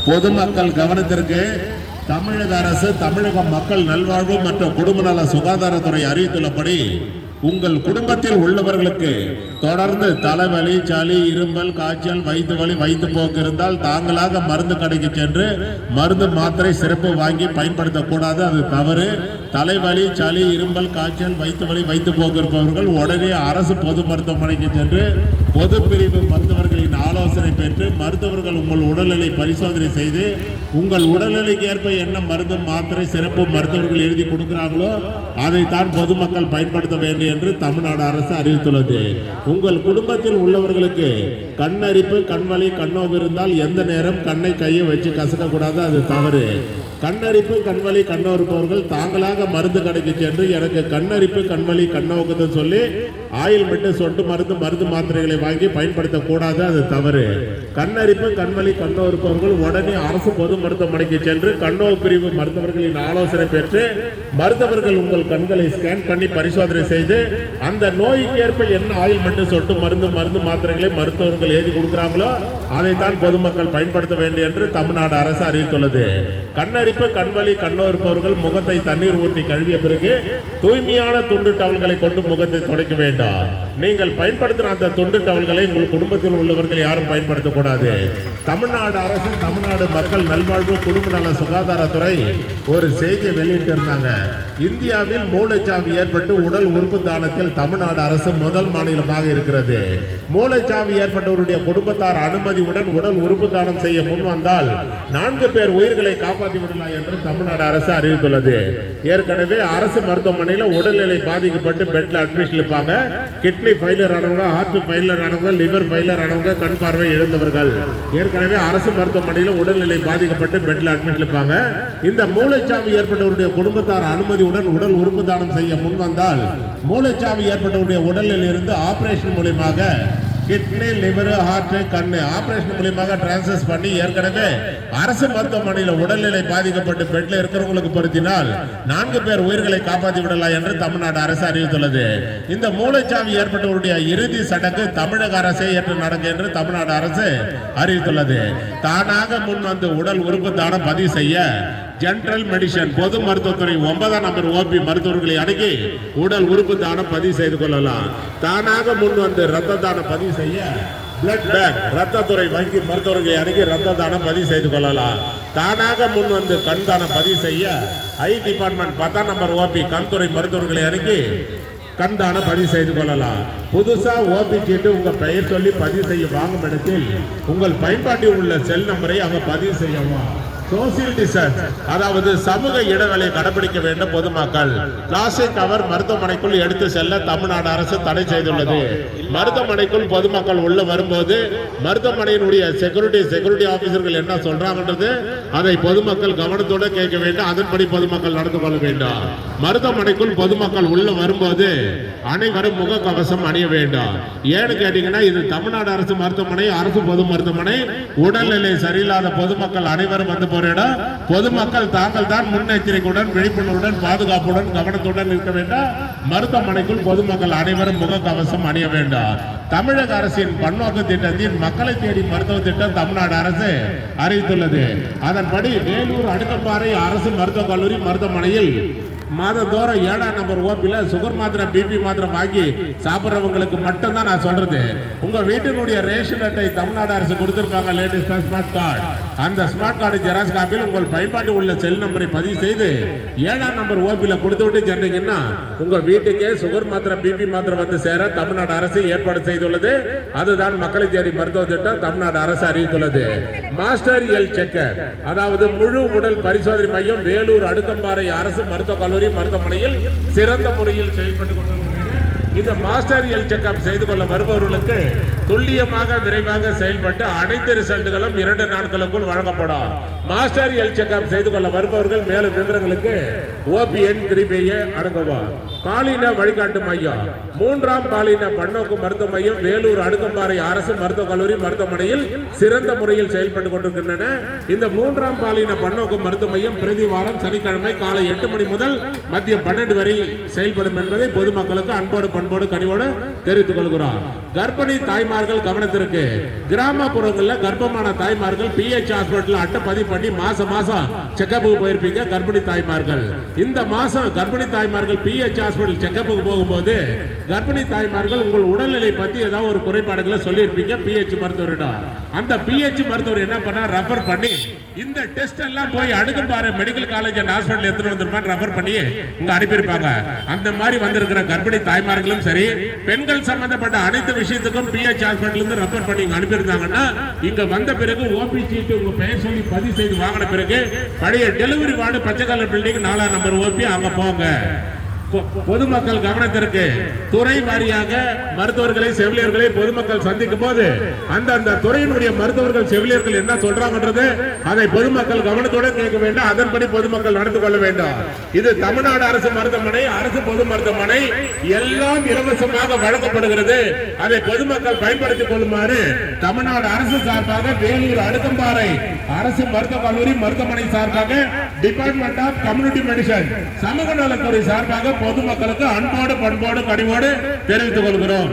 பொதுமக்கள் கவனத்திற்கு தமிழக அரசு தமிழக மக்கள் நல்வாழ்வு மற்றும் குடும்ப நல சுகாதாரத்துறை அறிவித்துள்ளபடி உங்கள் குடும்பத்தில் உள்ளவர்களுக்கு தொடர்ந்து தலைவலி, சளி, இருமல், காய்ச்சல், வயிற்று வலி, வயிற்று போக்கு இருந்தால் தாங்களாக மருந்து கடைக்கு சென்று மருந்து மாத்திரை சிறப்பு வாங்கி பயன்படுத்தக்கூடாது. அது தவறு. தலைவலி, சளி, இருமல், காய்ச்சல், வயிற்று வலி, வயிற்று போக்கு இருப்பவர்கள் உடனே அரசு பொது மருத்துவமனைக்கு சென்று பொது பிரிவு மருத்துவர்களின் ஆலோசனை பெற்று மருத்துவர்கள் உங்கள் உடல்நிலை பரிசோதனை செய்து உங்கள் உடல்நிலைக்கு ஏற்ப என்ன மருந்து மாத்திரை சிறப்பு மருத்துவர்கள் எழுதி கொடுக்கிறார்களோ அதைத்தான் பொதுமக்கள் பயன்படுத்த வேண்டும் என்று தமிழ்நாடு அரசு அறிவித்துள்ளது. உங்கள் குடும்பத்தில் உள்ளவர்களுக்கு கண்ணரிப்பு, கண்வலி, கண்ணோவு இருந்தால் எந்த நேரம் கண்ணை கையை வச்சு கசக்க கூடாது. அது தவறு. கண்ணரிப்பு, கண்வலி, கண்ணோவு இருப்பவர்கள் தாங்களாக மருந்து கடைக்கு சென்று எனக்கு கண்ணரிப்பு, கண்வலி, கண்ணோவுக்கு சொல்லி ஆயில்மெண்ட், சொட்டு மருந்து, மருந்து மாத்திரைகளை வாங்கி பயன்படுத்தக்கூடாது. அது தவறு. கண்ணரிப்பு, கண்வலி, கண்ணோவு இருப்பவர்கள் உடனே அரசு பொது மருத்துவமனைக்கு சென்று கண்ணோவு பிரிவு மருத்துவர்களின் ஆலோசனை பெற்று மருத்துவர்கள் உங்கள் கண்களை ஸ்கேன் பண்ணி பரிசோதனை செய்து அந்த நோய்க்கு ஏற்ப என்ன ஆயில்மெண்ட், சொட்டு மருந்து, மருந்து மாத்திரைகளை மருத்துவர்கள் எழுதி கொடுக்கிறாங்களோ அதைத்தான் பொதுமக்கள் பயன்படுத்த வேண்டும் என்று தமிழ்நாடு அரசு அறிவித்துள்ளது. கண்ணரிப்பு, கண்வலி, கண்ணோவு இருப்பவர்கள் முகத்தை தண்ணீர் ஊற்றி கழுவிய பிறகு தூய்மையான துண்டு டவல்களை கொண்டு முகத்தை துடைக்க வேண்டும். நீங்கள் பயன்படுத்தின அந்த துண்டு டவல்களை உங்கள் குடும்பத்தில் உள்ளவர்கள் யாரும் பயன்படுத்தக்கூடாது. தமிழ்நாடு அரசு, தமிழ்நாடு மக்கள் நல்வாழ்வு குடும்ப நல சுகாதாரத்துறை ஒரு செய்தியை வெளியிட்டிருந்தாங்க. இந்தியாவில் மூளைச்சாவு ஏற்பட்டு உடல் உறுப்பு தானத்தில் தமிழ்நாடு அரசு முதல் மாநிலமாக இருக்கிறது. மூளைச்சாவு ஏற்பட்டவருடைய குடும்பத்தார் அனுமதியுடன் உடல் உறுப்பு தானம் செய்ய முன் வந்தால் 4 பேர் உயிர்களை காப்பாற்றி விடலாம் என்று தமிழ்நாடு அரசு அறிவித்துள்ளது. ஏற்கனவே அரசு மருத்துவமனையில் உடல்நிலை பாதிக்கப்பட்டு பெட்ல அட்மிஷன் இருப்பாங்க. கிட்னி ஃபெயிலியர் ஆனவங்க, ஹார்ட் ஃபெயிலியர் ஆனவங்க, லிவர் ஃபெயிலியர் ஆனவங்க, கண் பார்வை இழந்தவர்கள் ஏற்கனவே அரசு மருத்துவமனையில் உடல்நிலை பாதிக்கப்பட்டு பெட்ல அட்மிஷன் இருப்பாங்க. இந்த மூளைச்சாவு ஏற்பட்டவருடைய குடும்பத்தார் அனுமதியுடன் உடல் உறுப்பு தானம் செய்ய முன் வந்தால் மூளைச்சாவு ஏற்பட்டவருடைய உடலில் இருந்து ஆபரேஷன் மூலமாக கிட்னி, லிவர், ஹார்ட், கண்ணு ஆபரேஷன் மூலமாக டிரான்ஸ்ஃபர் பண்ணி ஏற்கனவே அரசு மருத்துவமனையில் உடல்நிலை பாதிக்கப்பட்டு பெட்ல இருக்கிறவங்களுக்கு பொருத்தினால் 4 பேர் உயிர்களை காப்பாற்றி விடலாம் என்று தமிழ்நாடு அரசு அறிவித்துள்ளது. இந்த மூளைச்சாவு ஏற்பட்டவருடைய இறுதி சடங்கு தமிழக அரசே ஏற்று நடக்கும் என்று தமிழ்நாடு அரசு அறிவித்துள்ளது. தானாக முன் வந்து உடல் உறுப்பு தானம் பதிவு செய்ய ஜெனரல் மெடிசன் பொது மருத்துவத்துறை 9ஆம் நம்பர் ஓபி மருத்துவர்களை அணுகி உடல் உறுப்பு தானம் பதிவு செய்து கொள்ளலாம். தானாக முன் வந்து ரத்த தானம் பதிவு செய்ய பிளட் பேங்க் ரத்தத்துறை வங்கி மருத்துவர்களை அணுகி ரத்த தானம் பதிவு செய்து கொள்ளலாம். தானாக முன் வந்து கண் தானம் பதிவு செய்ய ஐ டிபார்ட்மெண்ட் 10ஆம் நம்பர் ஓபி கண்துறை மருத்துவர்களை அணுகி கண் தானம் பதிவு செய்து கொள்ளலாம். புதுசா ஓபி சீட்டு உங்க பெயர் சொல்லி பதிவு செய்ய வாங்கும் இடத்தில் உங்கள் பயன்பாட்டில் உள்ள செல் நம்பரை அங்க பதிவு செய்யவும். சோசியல் டிஸ்டன்ஸ், அதாவது சமூக இடைவெளியை கடைபிடிக்க வேண்டும். பொதுமக்கள் பிளாஸ்டிக் கவர் மருத்துவமனைக்குள் எடுத்து செல்ல தமிழ்நாடு அரசு தடை செய்துள்ளது. மருத்துவமனைக்குள் பொதுமக்கள் உள்ள வரும்போது மருத்துவமனையினுடைய செக்யூரிட்டி ஆபீசர்கள் என்ன சொல்றாங்கன்றது அதை பொதுமக்கள் கவனத்தோடு கேட்க வேண்டும். அதன்படி பொதுமக்கள் நடந்து கொள்ள வேண்டும். மருத்துவமனைக்குள் பொதுமக்கள் உள்ள வரும்போது அனைவரும் முக கவசம் அணிய வேண்டும். ஏன்னு கேட்டீங்கன்னா இது தமிழ்நாடு அரசு மருத்துவமனை, அரசு பொது மருத்துவமனை. உடல்நிலை சரியில்லாத பொதுமக்கள் அனைவரும் வந்து பொதுமக்கள் தாங்கள் தான் முன்னெச்சரிக்கையுடன், விழிப்புணர்வுடன், பாதுகாப்புடன், கவனத்துடன் இருக்க வேண்டும். மருத்துவமனைக்குள் பொதுமக்கள் அனைவரும் முக கவசம் அணிய வேண்டும். தமிழக அரசின் பன்னோக்கு திட்டத்தின் மக்களை தேடி மருத்துவ திட்டம் தமிழ்நாடு அரசு அறிவித்துள்ளது. அதன்படி வேலூர் அடுக்கப்பாறை அரசு மருத்துவக் கல்லூரி மருத்துவமனையில் மாதந்தோறும் 7ஆம் நம்பர் ஓபில சுகர் மாத்திரை, பிபி மாத்திரை வாங்கி சாப்பிட்றவங்களுக்கு மட்டும்தான் நான் சொல்றது. உங்க வீட்டினுடைய ரேஷன் அட்டை தமிழ்நாடு அரசு கொடுத்திருக்காங்க, லேட்டஸ்ட் ஸ்மார்ட் கார்டு. அந்த ஸ்மார்ட் கார்டு ஜெராக்ஸ் காப்பியில் உங்கள் பயன்பாட்டில் உள்ள செல் நம்பரை பதிவு செய்து 7ஆம் நம்பர் ஓபில கொடுத்து விட்டு சென்றீங்கன்னா உங்க வீட்டுக்கே சுகர் மாத்திரை, பிபி மாத்திரை வந்து சேர தமிழ்நாடு அரசு ஏற்பாடு செய்துள்ளது. அதுதான் மக்களை தேடி மருத்துவ திட்டம் தமிழ்நாடு அரசு அறிவித்துள்ளது. மாஸ்டர் ஹெல்த் செக்கர், அதாவது முழு உடல் பரிசோதனை மையம் வேலூர் அடுக்கம்பாறை அரசு மருத்துவக் கல்லூரி மருத்துவமனையில் சிறந்த முறையில் செயல்பட்டுக் கொண்டிருக்கிறது. இந்த மாஸ்டர் ஹெல்த் செக்அப் செய்து கொள்ள வருபவர்களுக்கு துல்லியமாக, விரைவாக செயல்பட்டு அனைத்து ரிசல்ட்டுகளும் 2 நாட்களுக்குள் வழங்கப்படும். மாஸ்டர் ஹெல்த் செக்அப் செய்து கொள்ள வருபவர்கள் மேலும் விவரங்களுக்கு OPN 3 அணுகுவா. பாலின வழிகாட்டு மையம் 3ஆம் பாலின பன்னோக்கு மருத்துவ மையம் வேலூர் அடுக்கம்பாறை அரசு மருத்துவக் கல்லூரி மருத்துவமனையில் சிறந்த முறையில் செயல்பட்டுக் கொண்டிருக்கின்றன. இந்த 3ஆம் பாலின பன்னோக்கு மருத்துவ மையம் பிரதி வாரம் சனிக்கிழமை காலை 8 மணி முதல் மதியம் 12 வரை செயல்படும் என்பதை பொதுமக்களுக்கு அன்போடு பண்போடு கனிவோடு தெரிவித்துக் கொள்கிறோம். கர்ப்பிணி தாய்மார்கள் கவனத்திற்கு, கிராமப்புறங்களில் கர்ப்பமான தாய்மார்கள் PH ஹாஸ்பிட்டல் அட்டை பதிவு பண்ணி மாசம் செக்கப்புக்கு போயிருப்பீங்க. கர்ப்பிணி தாய்மார்கள் இந்த மாசம் கர்ப்பிணி தாய்மார்கள் PH ஹாஸ்பிட்டல் செக்கப்புக்கு போகும்போது கர்ப்பிணி தாய்மார்கள் உங்கள் உடல்நிலை பத்தி ஏதாவது ஒரு குறைபாடுகளை சொல்லியிருப்பீங்க PH மருத்துவரிடம். அந்த PH மருத்துவர் என்ன பண்ணா ரெஃபர் பண்ணி இந்த டெஸ்ட் எல்லாம் போய் Adukkamparai medical college and hospital எடுத்துட்டு வந்திருப்பாங்க, ரெஃபர் பண்ணி இங்க அனுப்பியிருப்பாங்க. அந்த மாதிரி வந்திருக்கிற கர்ப்பிணி தாய்மார்களும் சரி, பெண்கள் சம்பந்தப்பட்ட அனைத்து விஷயத்துக்கும் PH ஹாஸ்பிட்டல் இருந்து ரெஃபர் பண்ணி இங்க அனுப்பியிருந்தாங்கன்னா இங்க வந்த பிறகு OP சீட்டு உங்க பெயர் சொல்லி பதிவு செய்து வாங்கின பிறகு பழைய டெலிவரி வார்டு பச்சைக்கல்ல பில்டிங் 4ஆம் நம்பர் OP அங்க போங்க. பொதுமக்கள் கவனத்திற்கு, துறை வாரியாக மருத்துவர்களை செவிலியர்களை பொதுமக்கள் சந்திக்கும் போது அந்த துறையினுடைய மருத்துவர்கள் செவிலியர்கள் என்ன சொல்றாங்கன்றது அதை பொதுமக்கள் கவனத்தோடு கேட்க வேண்டும். அதன்படி பொதுமக்கள் நடந்து கொள்ள வேண்டும். இது தமிழ்நாடு அரசு மருத்துவமனை, அரசு பொது மருத்துவமனை எல்லாம் இலவசமாக வழங்கப்படுகிறது. அதை பொதுமக்கள் பயன்படுத்திக் கொள்ளுமாறு தமிழ்நாடு அரசு சார்பாக வேலூர் அடுக்கம்பாறை அரசு மருத்துவக் கல்லூரி மருத்துவமனை சார்பாக டிபார்ட்மெண்ட் ஆஃப் கம்யூனிட்டி மெடிசன் சமூக நலத்துறை சார்பாக பொதுமக்களுக்கு அன்போடு பண்போடு கனிவோடு தெரிவித்துக் கொள்கிறோம்.